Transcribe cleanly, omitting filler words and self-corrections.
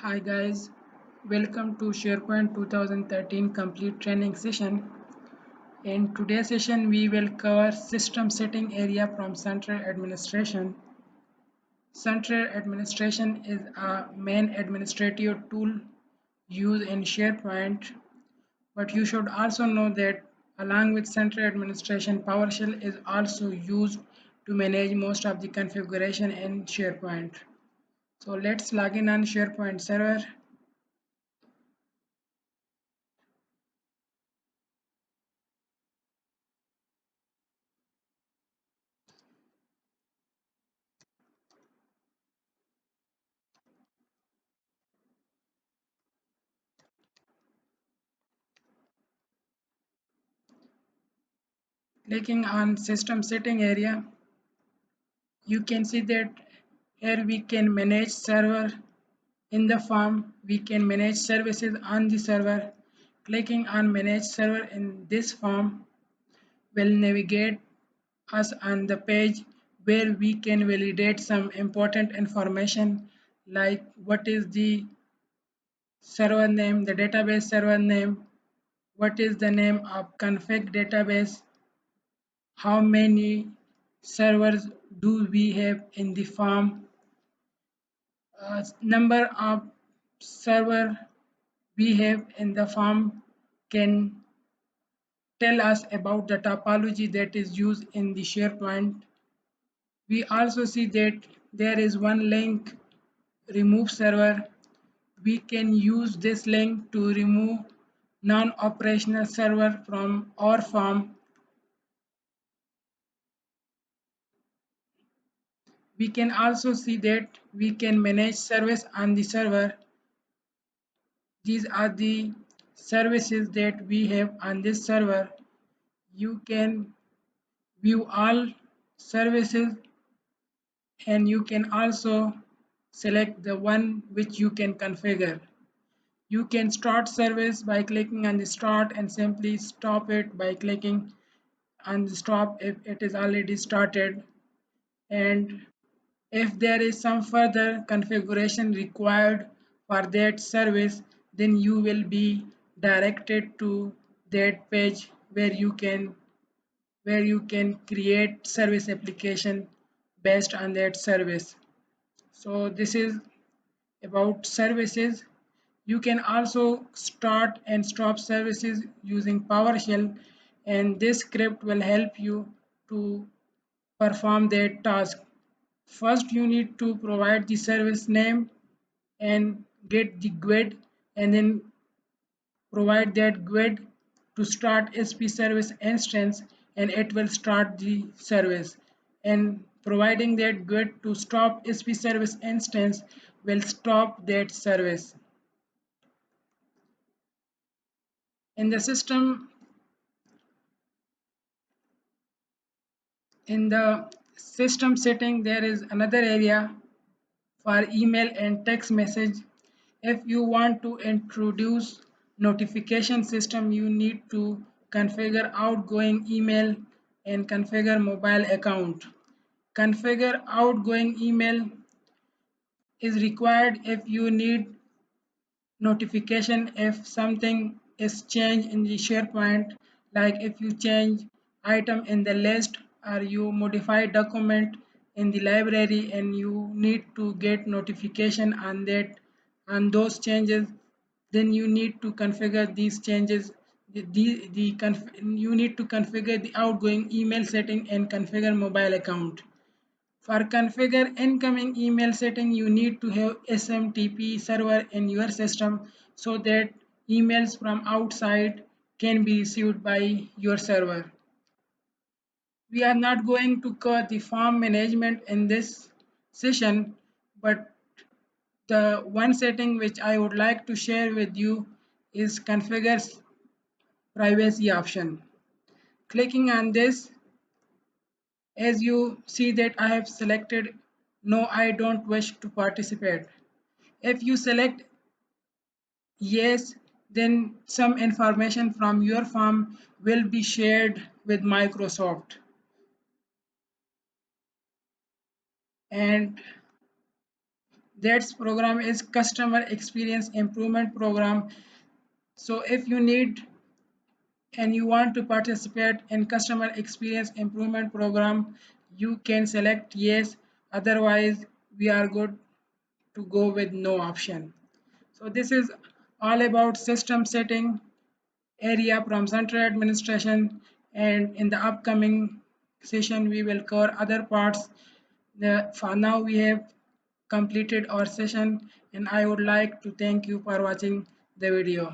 Hi guys, welcome to SharePoint 2013 complete training session. In today's session, we will cover system setting area from central administration. Central administration is a main administrative tool used in SharePoint, but you should also know that along with central administration, PowerShell is also used to manage most of the configuration in SharePoint. So let's log in on SharePoint server. Clicking on system setting area, you can see that here we can manage server in the form, we can manage services on the server. Clicking on manage server in this form will navigate us on the page where we can validate some important information like what is the server name, the database server name, what is the name of config database, how many servers do we have in the farm, number of server we have in the farm can tell us about the topology that is used in the SharePoint. We also see that there is one link, remove server. We can use this link to remove non-operational server from our farm. We can also see that we can manage service on the server. These are the services that we have on this server. You can view all services and you can also select the one which you can configure. You can start service by clicking on the start and simply stop it by clicking on the stop if it is already started. And if there is some further configuration required for that service, then you will be directed to that page where you can create service application based on that service. So this is about services. You can also start and stop services using PowerShell, and this script will help you to perform that task. First, you need to provide the service name and get the GUID, and then provide that GUID to start SP service instance, and it will start the service. And providing that GUID to stop SP service instance will stop that service. In the system, in the system setting, there is another area for email and text message. If you want to introduce notification system, you need to configure outgoing email and configure mobile account. Configure outgoing email is required if you need notification if something is changed in the SharePoint, like if you change item in the list or you modify document in the library and you need to get notification on that on those changes, then you need to configure these changes. You need to configure the outgoing email setting and configure mobile account. For configure incoming email setting, you need to have SMTP server in your system so that emails from outside can be received by your server. We are not going to cover the farm management in this session, but the one setting which I would like to share with you is configure privacy option. Clicking on this, as you see that I have selected no, I don't wish to participate. If you select yes, then some information from your farm will be shared with Microsoft. And That program is customer experience improvement program. So if you need and you want to participate in customer experience improvement program, you can select yes, otherwise we are good to go with no option. So this is all about system setting area from central administration, and in the upcoming session we will cover other parts. For now we have completed our session, and I would like to thank you for watching the video.